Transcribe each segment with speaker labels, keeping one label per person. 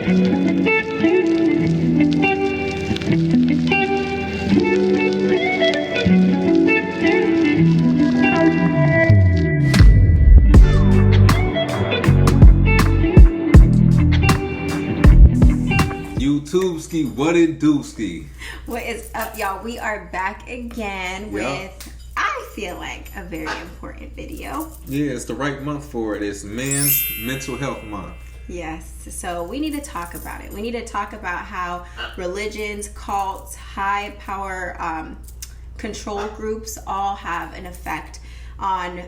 Speaker 1: YouTubeski, what it do-ski?
Speaker 2: What is up, y'all? We are back again with, I feel like, a very important video.
Speaker 1: Yeah, it's the right month for it. It's Men's Mental Health Month.
Speaker 2: Yes, so we need to talk about it. We need to talk about how religions, cults, high power control groups all have an effect on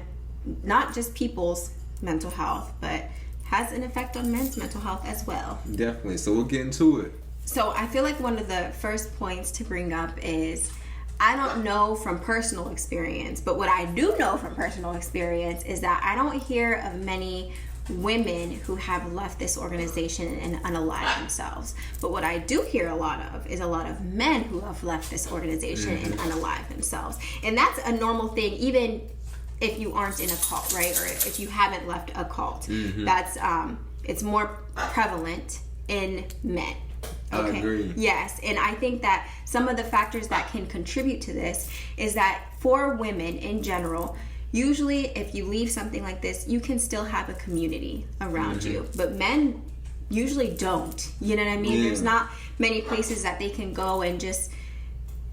Speaker 2: not just people's mental health, but has an effect on men's mental health as well.
Speaker 1: Definitely. So we'll get into it.
Speaker 2: So I feel like one of the first points to bring up is, I don't know from personal experience, but what I do know from personal experience is that I don't hear of many women who have left this organization and unalived themselves. But what I do hear a lot of is a lot of men who have left this organization and unalived themselves. And that's a normal thing, even if you aren't in a cult, right? Or if you haven't left a cult. That's it's more prevalent in men. Okay.
Speaker 1: I agree.
Speaker 2: Yes, and I think that some of the factors that can contribute to this is that for women in general, usually if you leave something like this, you can still have a community around you. But men usually don't. You know what I mean?
Speaker 1: Yeah.
Speaker 2: There's not many places that they can go and just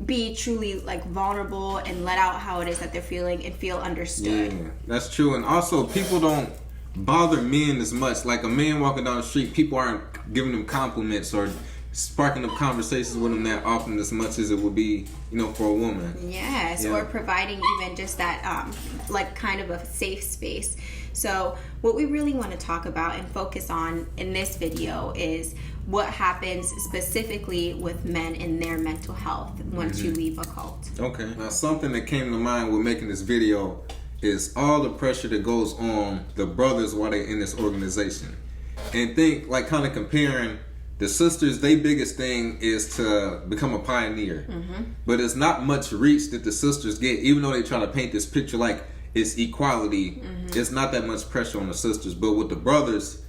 Speaker 2: be truly like vulnerable and let out how it is that they're feeling and feel understood.
Speaker 1: Yeah, that's true. And also, people don't bother men as much. Like a man walking down the street, people aren't giving them compliments or sparking up conversations with them that often as much as it would be, you know, for a woman.
Speaker 2: Yes,
Speaker 1: Yeah.
Speaker 2: or providing even just that like kind of a safe space. So what we really want to talk about and focus on in this video is what happens specifically with men in their mental health once you leave a cult.
Speaker 1: Okay. Now, something that came to mind with making this video is all the pressure that goes on the brothers while they're in this organization. And think, like, kind of comparing the sisters, their biggest thing is to become a pioneer. But it's not much reach that the sisters get, even though they try to paint this picture like it's equality. It's not that much pressure on the sisters. But with the brothers,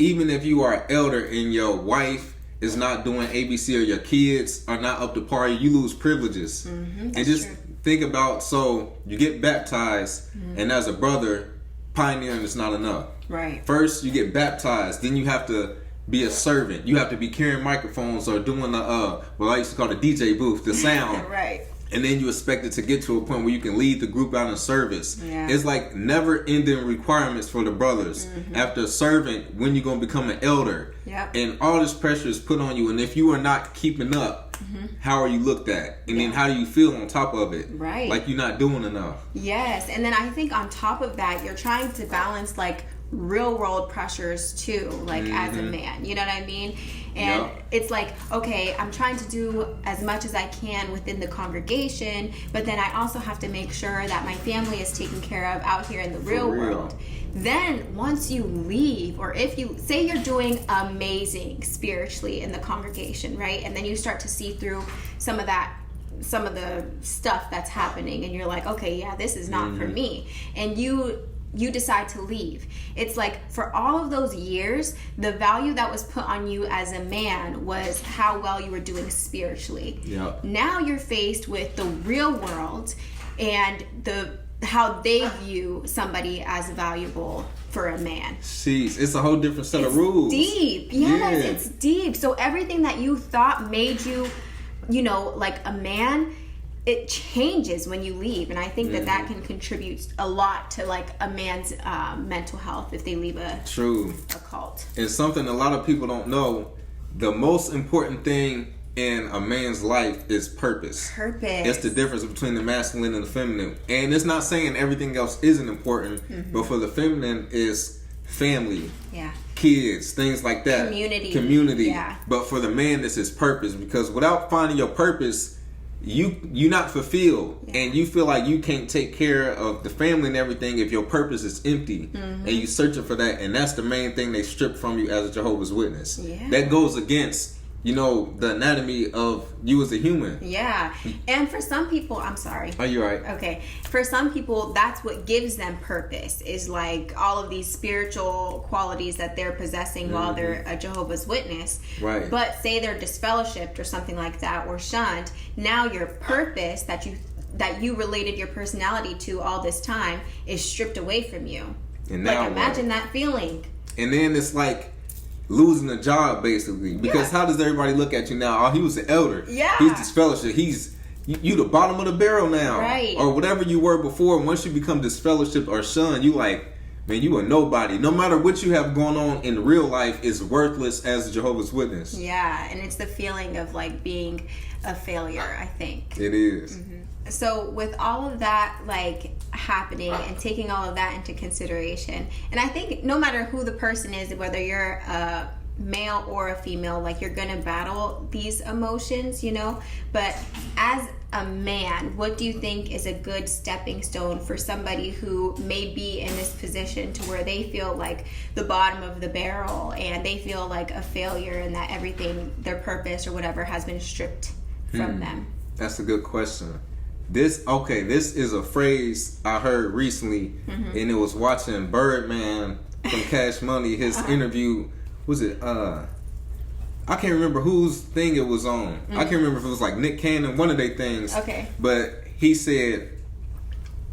Speaker 1: even if you are an elder and your wife is not doing ABC or your kids are not up to par, you lose privileges. And just think about, so you get baptized, and as a brother, pioneering is not enough.
Speaker 2: Right.
Speaker 1: First, you get baptized, then you have to be a servant. You have to be carrying microphones or doing the what I used to call the DJ booth, the sound.
Speaker 2: Right.
Speaker 1: And then you expect it to get to a point where you can lead the group out in service.
Speaker 2: Yeah.
Speaker 1: It's like never-ending requirements for the brothers. After a servant, when you're going to become an elder.
Speaker 2: Yep.
Speaker 1: And all this pressure is put on you. And if you are not keeping up, how are you looked at? And then how do you feel on top of it?
Speaker 2: Right.
Speaker 1: Like you're not doing enough.
Speaker 2: Yes, and then I think on top of that, you're trying to balance like real world pressures too, like as a man, you know what I mean? And it's like, okay, I'm trying to do as much as I can within the congregation, but then I also have to make sure that my family is taken care of out here in the real world. Then once you leave, or if you say you're doing amazing spiritually in the congregation, right? And then you start to see through some of the stuff that's happening, and you're like, okay, yeah, this is not for me. And you decide to leave. It's like for all of those years, the value that was put on you as a man was how well you were doing spiritually.
Speaker 1: Yep.
Speaker 2: Now you're faced with the real world and how they view somebody as valuable for a man.
Speaker 1: Jeez, it's a whole different set of rules.
Speaker 2: Deep. Yes, it's deep. So everything that you thought made you, you know, like a man, it changes when you leave. And I think that can contribute a lot to like a man's mental health if they leave a cult.
Speaker 1: And something a lot of people don't know, the most important thing in a man's life is purpose. It's the difference between the masculine and the feminine. And it's not saying everything else isn't important, but for the feminine is family, kids, things like that. Community. Yeah. But for the man, this is purpose, because without finding your purpose, you're not fulfilled, and you feel like you can't take care of the family and everything if your purpose is empty, and you searching for that. And that's the main thing they strip from you as a Jehovah's Witness. That goes against you know, the anatomy of you as a human.
Speaker 2: Yeah. And for some people, I'm sorry.
Speaker 1: Are you right?
Speaker 2: Okay. For some people, that's what gives them purpose, is like all of these spiritual qualities that they're possessing while they're a Jehovah's Witness.
Speaker 1: Right.
Speaker 2: But say they're disfellowshipped or something like that, or shunned, now your purpose that you related your personality to all this time is stripped away from you.
Speaker 1: And now
Speaker 2: like, imagine that feeling.
Speaker 1: And then it's like losing a job, basically, because how does everybody look at you now? Oh, he was an elder.
Speaker 2: Yeah.
Speaker 1: He's disfellowship. He's you the bottom of the barrel now,
Speaker 2: right?
Speaker 1: Or whatever you were before. Once you become disfellowship or shunned, you like, man, you are nobody. No matter what you have going on in real life is worthless as a Jehovah's Witness.
Speaker 2: Yeah, and it's the feeling of like being a failure, I think.
Speaker 1: It is.
Speaker 2: So with all of that like happening and taking all of that into consideration, and I think no matter who the person is, whether you're a male or a female, like you're gonna battle these emotions, you know. But as a man, what do you think is a good stepping stone for somebody who may be in this position to where they feel like the bottom of the barrel and they feel like a failure and that everything, their purpose or whatever, has been stripped from them?
Speaker 1: That's a good question. This is a phrase I heard recently, and it was watching Birdman from Cash Money, his interview. Was it I can't remember whose thing it was on. I can't remember if it was like Nick Cannon, one of their things.
Speaker 2: Okay.
Speaker 1: But he said,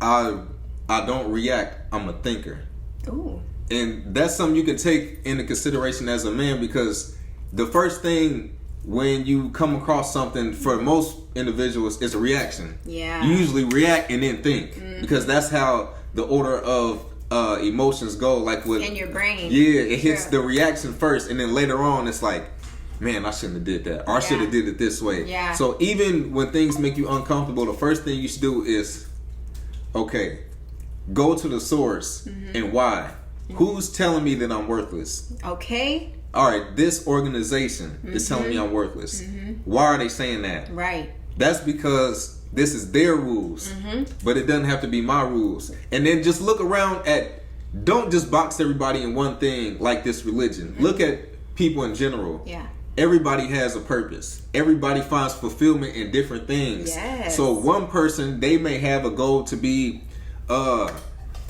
Speaker 1: I don't react, I'm a thinker.
Speaker 2: Ooh.
Speaker 1: And that's something you can take into consideration as a man, because the first thing when you come across something, for most individuals, is a reaction.
Speaker 2: Yeah.
Speaker 1: You usually react and then think, because that's how the order of emotions go. Like with
Speaker 2: in your brain.
Speaker 1: Yeah, it hits the reaction first, and then later on it's like, man, I shouldn't have did that, or I should have did it this way.
Speaker 2: Yeah.
Speaker 1: So even when things make you uncomfortable, the first thing you should do is, okay, go to the source and why. Who's telling me that I'm worthless?
Speaker 2: Okay.
Speaker 1: All right, this organization is telling me I'm worthless. Why are they saying that?
Speaker 2: Right.
Speaker 1: That's because this is their rules, but it doesn't have to be my rules. And then just look around at, don't just box everybody in one thing like this religion. Look at people in general.
Speaker 2: Yeah.
Speaker 1: Everybody has a purpose. Everybody finds fulfillment in different things.
Speaker 2: Yes.
Speaker 1: So one person, they may have a goal to be an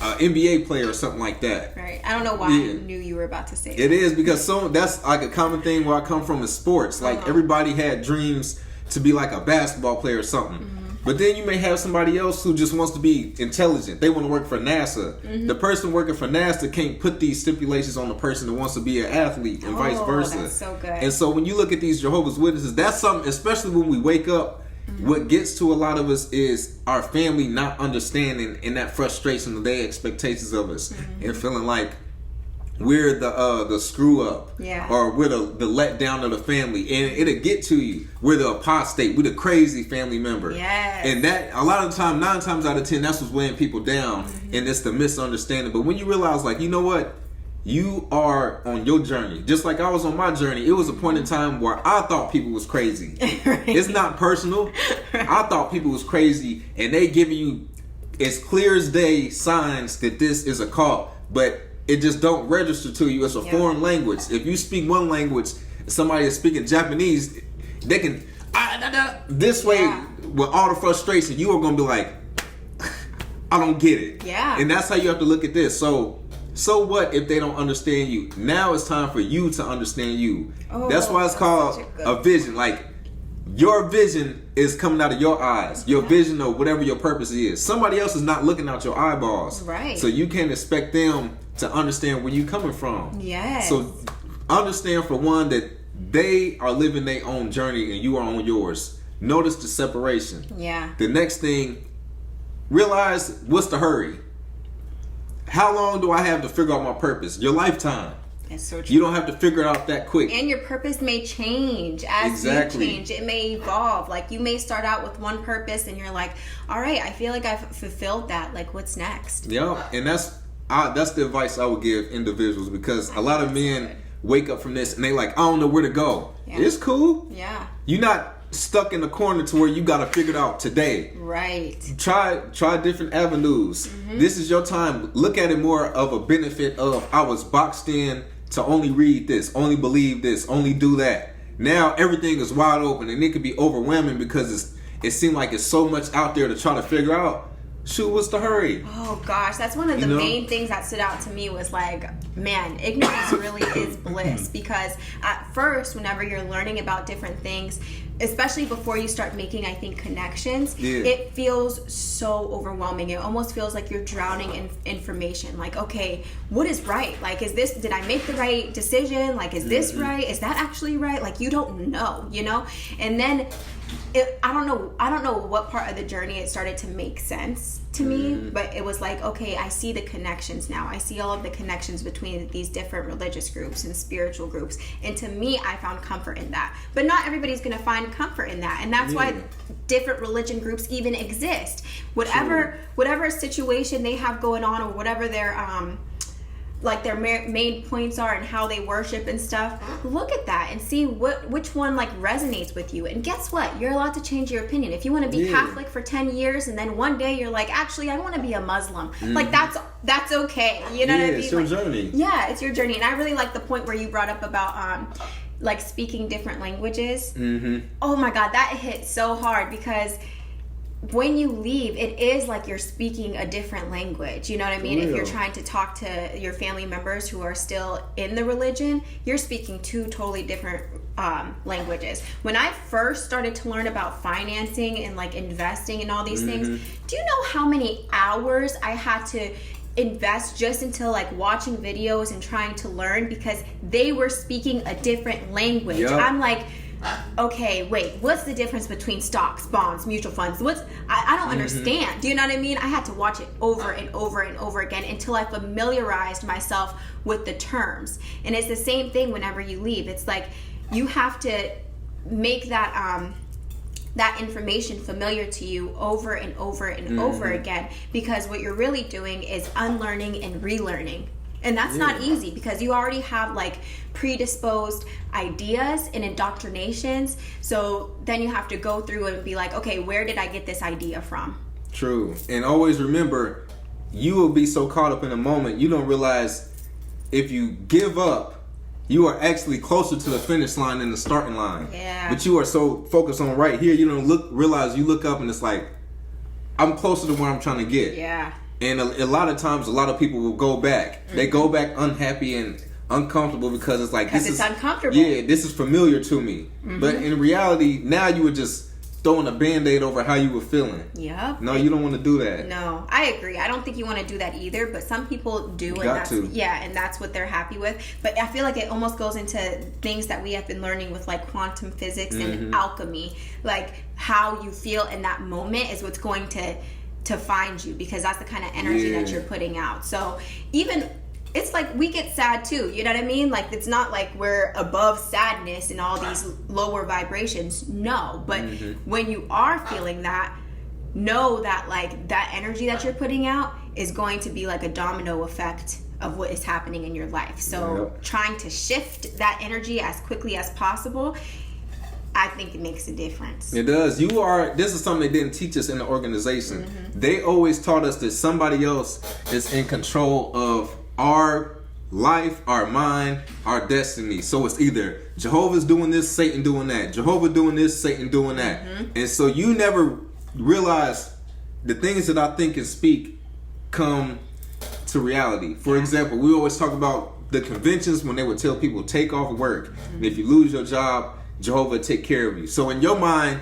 Speaker 1: NBA player or something like that.
Speaker 2: Right. I don't know why I knew you were about to say that.
Speaker 1: It is, because that's like a common thing where I come from in sports. Like everybody had dreams to be like a basketball player or something. But then you may have somebody else who just wants to be intelligent. They want to work for NASA. The person working for NASA can't put these stipulations on the person that wants to be an athlete, and vice versa.
Speaker 2: That's so good.
Speaker 1: And so when you look at these Jehovah's Witnesses, that's something, especially when we wake up, what gets to a lot of us is our family not understanding, and that frustration of their expectations of us, and feeling like we're the screw up, or we're the letdown of the family, and it'll get to you. We're the apostate, we're the crazy family member, and that a lot of the time, 9 times out of 10, that's what's weighing people down, and it's the misunderstanding. But when you realize, like, you know what, you are on your journey, just like I was on my journey. It was a point in time where I thought people was crazy. It's not personal. I thought people was crazy, and they giving you as clear as day signs that this is a cult, but it just don't register to you. It's a foreign language. If you speak one language, somebody is speaking Japanese, they can this way with all the frustration. You are going to be like, I don't get it.
Speaker 2: Yeah.
Speaker 1: And that's how you have to look at this. So what if they don't understand you? Now it's time for you to understand you. That's why it's called a vision. Like, your vision is coming out of your eyes. Your vision of whatever your purpose is. Somebody else is not looking out your eyeballs.
Speaker 2: Right.
Speaker 1: So you can't expect them to understand where you're coming from.
Speaker 2: Yes.
Speaker 1: So understand, for one, that they are living their own journey and you are on yours. Notice the separation.
Speaker 2: Yeah.
Speaker 1: The next thing, realize what's the hurry. How long do I have to figure out my purpose? Your lifetime.
Speaker 2: That's so true.
Speaker 1: You don't have to figure it out that quick.
Speaker 2: And your purpose may change as you change. It may evolve. Like, you may start out with one purpose and you're like, all right, I feel like I've fulfilled that. Like, what's next?
Speaker 1: Yeah, and that's the advice I would give individuals, because a lot of men wake up from this and they like, I don't know where to go. Yeah. It's cool.
Speaker 2: Yeah.
Speaker 1: You're not stuck in the corner to where you got to figure it out today.
Speaker 2: Right.
Speaker 1: Try different avenues. This is your time. Look at it more of a benefit of, I was boxed in to only read this, only believe this, only do that. now everything is wide open, and it could be overwhelming because it seemed like it's so much out there to try to figure out. Shoot, what's the hurry?
Speaker 2: Oh gosh, that's one of the main things that stood out to me was like, man, ignorance really is bliss. Because at first, whenever you're learning about different things, especially before you start making, I think, connections, it feels so overwhelming. It almost feels like you're drowning in information. Like, okay, what is right? Like, did I make the right decision? Like, is this right? Is that actually right? Like, you don't know, you know? And then I don't know what part of the journey it started to make sense to me, but it was like, okay, I see the connections now. I see all of the connections between these different religious groups and spiritual groups. And to me, I found comfort in that. But not everybody's going to find comfort in that. And that's why different religion groups even exist. Whatever situation they have going on, or whatever their like their main points are and how they worship and stuff, look at that and see which one like resonates with you. And guess what? You're allowed to change your opinion. If you want to be Catholic for 10 years and then one day you're like, actually, I want to be a Muslim. Like that's okay. You know what I mean?
Speaker 1: It's your journey.
Speaker 2: Yeah, it's your journey. And I really like the point where you brought up about like speaking different languages. Oh my God, that hit so hard, because when you leave, it is like you're speaking a different language. You know what I mean? If you're trying to talk to your family members who are still in the religion, you're speaking two totally different languages. When I first started to learn about financing and like investing and all these things, do you know how many hours I had to invest just into like watching videos and trying to learn, because they were speaking a different language? I'm like, okay, wait, what's the difference between stocks, bonds, mutual funds? I don't understand. Do you know what I mean? I had to watch it over and over and over again until I familiarized myself with the terms. And it's the same thing whenever you leave. It's like you have to make that that information familiar to you over and over and over again, because what you're really doing is unlearning and relearning. And that's not easy, because you already have like predisposed ideas and indoctrinations. So then you have to go through and be like, okay, where did I get this idea from?
Speaker 1: True. And always remember, you will be so caught up in the moment, you don't realize if you give up, you are actually closer to the finish line than the starting line.
Speaker 2: Yeah.
Speaker 1: But you are so focused on right here, you don't realize you look up and it's like, I'm closer to where I'm trying to get.
Speaker 2: Yeah.
Speaker 1: And a lot of times, a lot of people will go back. They go back unhappy and uncomfortable, because it's like,
Speaker 2: this is uncomfortable.
Speaker 1: Yeah, this is familiar to me. But in reality, now you were just throwing a Band-Aid over how you were feeling.
Speaker 2: Yep.
Speaker 1: No, you don't want to do that.
Speaker 2: No, I agree. I don't think you want to do that either, but some people do. And that's what they're happy with. But I feel like it almost goes into things that we have been learning with like quantum physics and alchemy. Like how you feel in that moment is what's going to find you, because that's the kind of energy that you're putting out. So even it's like we get sad too, you know what I mean? Like it's not like we're above sadness and all these lower vibrations. No, but when you are feeling that, know that like that energy that you're putting out is going to be like a domino effect of what is happening in your life. So trying to shift that energy as quickly as possible, I think it makes a difference.
Speaker 1: It does. This is something they didn't teach us in the organization. They always taught us that somebody else is in control of our life, our mind, our destiny. So it's either Jehovah's doing this, Satan doing that. Jehovah doing this, Satan doing that. And so you never realize the things that I think and speak come to reality. For example, we always talk about the conventions when they would tell people take off work. And if you lose your job, Jehovah take care of you. So in your mind,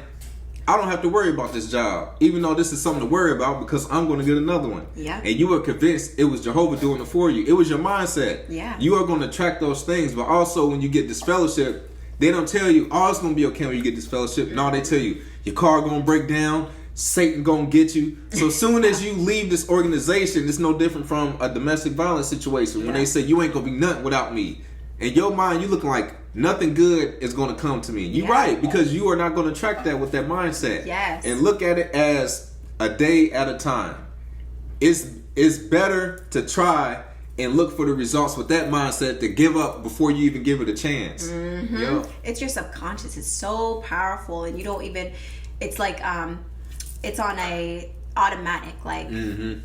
Speaker 1: I don't have to worry about this job, even though this is something to worry about, because I'm going to get another one.
Speaker 2: Yeah.
Speaker 1: And you were convinced it was Jehovah doing it for you. It was your mindset.
Speaker 2: Yeah.
Speaker 1: You are going to attract those things. But also when you get disfellowshipped, they don't tell you, oh, it's going to be okay when you get disfellowshipped. No, they tell you, your car going to break down, Satan going to get you. So soon as you leave this organization, it's no different from a domestic violence situation. When they say you ain't going to be nothing without me. In your mind, you looking like nothing good is going to come to me. You're right, because you are not going to attract that with that mindset.
Speaker 2: Yes.
Speaker 1: And look at it as a day at a time. It's better to try and look for the results with that mindset to give up before you even give it a chance.
Speaker 2: It's your subconscious. It's so powerful, and you don't even. It's like it's on a automatic, like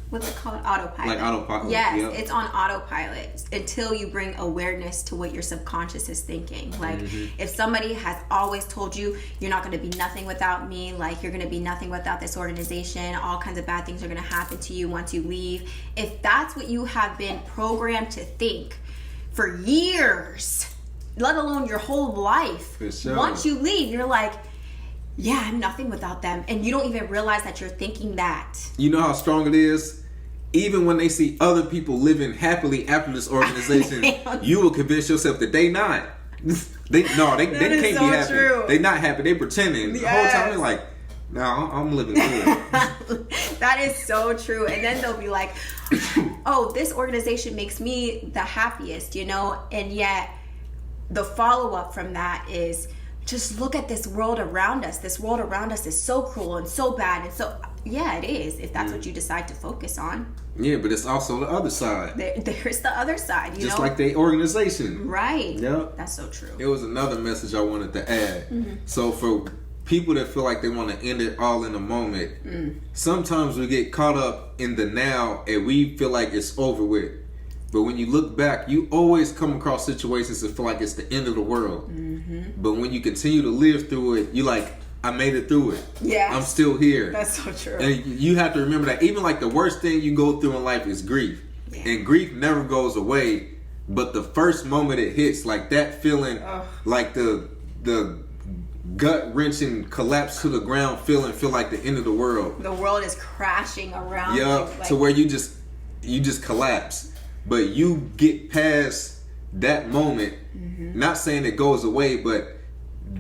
Speaker 2: what's it called, autopilot.
Speaker 1: Like autopilot.
Speaker 2: Yes,
Speaker 1: yep.
Speaker 2: It's on autopilot until you bring awareness to what your subconscious is thinking. Like if somebody has always told you you're not going to be nothing without me, like you're going to be nothing without this organization, all kinds of bad things are going to happen to you once you leave. If that's what you have been programmed to think for years, let alone your whole life,
Speaker 1: for sure.
Speaker 2: Once you leave, you're like, yeah, I'm nothing without them. And you don't even realize that you're thinking that.
Speaker 1: You know how strong it is? Even when they see other people living happily after this organization, you will convince yourself that they not. They can't be happy.
Speaker 2: True.
Speaker 1: They not happy. They pretending.
Speaker 2: Yes.
Speaker 1: The whole time they're like, no, I'm living good.
Speaker 2: That is so true. And then they'll be like, oh, this organization makes me the happiest, And yet the follow-up from that is, just look at this world around us. This world around us is so cruel and so bad. And so, yeah, it is, if that's what you decide to focus on.
Speaker 1: Yeah, but it's also the other side.
Speaker 2: There's the other side,
Speaker 1: Just like the organization.
Speaker 2: Right.
Speaker 1: Yep.
Speaker 2: That's so true.
Speaker 1: It was another message I wanted to add. So for people that feel like they want to end it all in a moment, sometimes we get caught up in the now and we feel like it's over with. But when you look back, you always come across situations that feel like it's the end of the world. But when you continue to live through it, you're like, I made it through it.
Speaker 2: Yeah.
Speaker 1: I'm still here.
Speaker 2: That's so true.
Speaker 1: And you have to remember that even like the worst thing you go through in life is grief. Yeah. And grief never goes away. But the first moment it hits, like that feeling, like the gut-wrenching collapse to the ground feeling, feel like the end of the world.
Speaker 2: The world is crashing around you.
Speaker 1: Like, to where you just collapse. But you get past that moment, not saying it goes away, but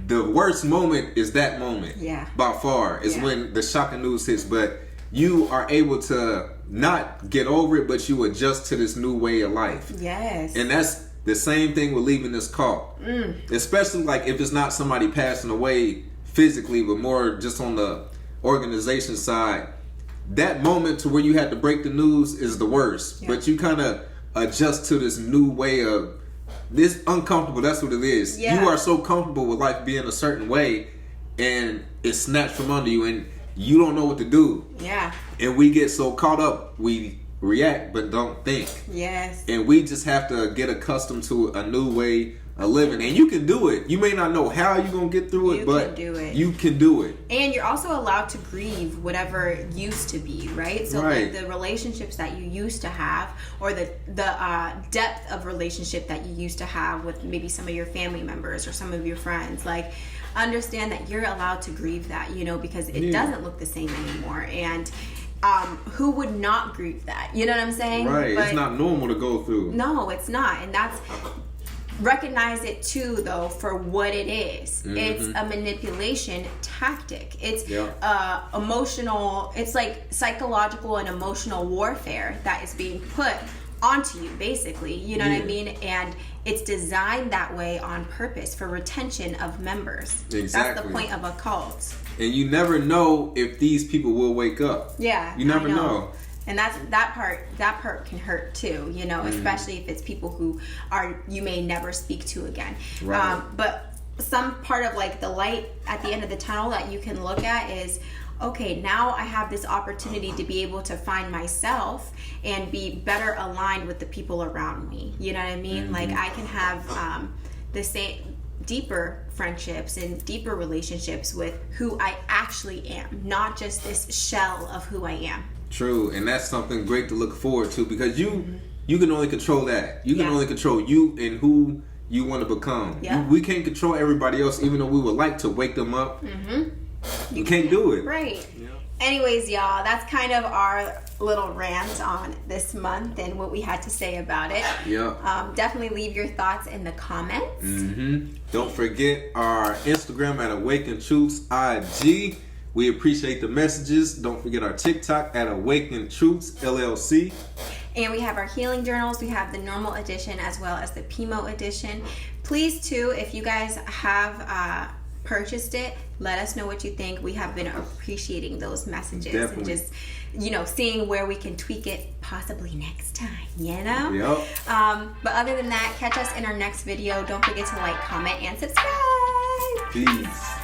Speaker 1: the worst moment is that moment. Yeah. By far. Is when the shocking news hits. But you are able to not get over it, but you adjust to this new way of life. Yes. And that's the same thing with leaving this cult. Especially like if it's not somebody passing away physically, but more just on the organization side. That moment to where you had to break the news is the worst. Yeah. But you kind of adjust to this new way of this uncomfortable. That's what it is. Yeah. You are so comfortable with life being a certain way, and it's snatched from under you, and you don't know what to do. Yeah. And we get so caught up, we react but don't think. Yes. And we just have to get accustomed to a new way of living, and you can do it. You may not know how you're gonna get through it, but you can do it. And you're also allowed to grieve whatever used to be, right? So the relationships that you used to have, or the depth of relationship that you used to have with maybe some of your family members or some of your friends, like understand that you're allowed to grieve that, because it doesn't look the same anymore. And who would not grieve that? You know what I'm saying? Right. But it's not normal to go through. No, it's not. And that's, recognize it too, though, for what it is. It's a manipulation tactic. It's emotional. It's like psychological and emotional warfare that is being put onto you, basically. You know what I mean? And it's designed that way on purpose for retention of members. Exactly. That's the point of a cult. And you never know if these people will wake up. Yeah. You never know. And that part can hurt too, especially if it's people who you may never speak to again. Right. But some part of like the light at the end of the tunnel that you can look at is, okay, now I have this opportunity to be able to find myself and be better aligned with the people around me. You know what I mean? Like I can have the same deeper friendships and deeper relationships with who I actually am, not just this shell of who I am. True, and that's something great to look forward to, because you can only control that. You can only control you and who you want to become. Yeah. We can't control everybody else, even though we would like to wake them up. You can't do it. Right. Yeah. Anyways, y'all, that's kind of our little rant on this month and what we had to say about it. Yeah. Definitely leave your thoughts in the comments. Don't forget our Instagram at Awaken Truths IG. We appreciate the messages. Don't forget our TikTok at Awaken Truths LLC. And we have our healing journals. We have the normal edition as well as the PMO edition. Please, too, if you guys have purchased it, let us know what you think. We have been appreciating those messages. Definitely. And just, seeing where we can tweak it possibly next time, Yep. But other than that, catch us in our next video. Don't forget to like, comment, and subscribe. Peace.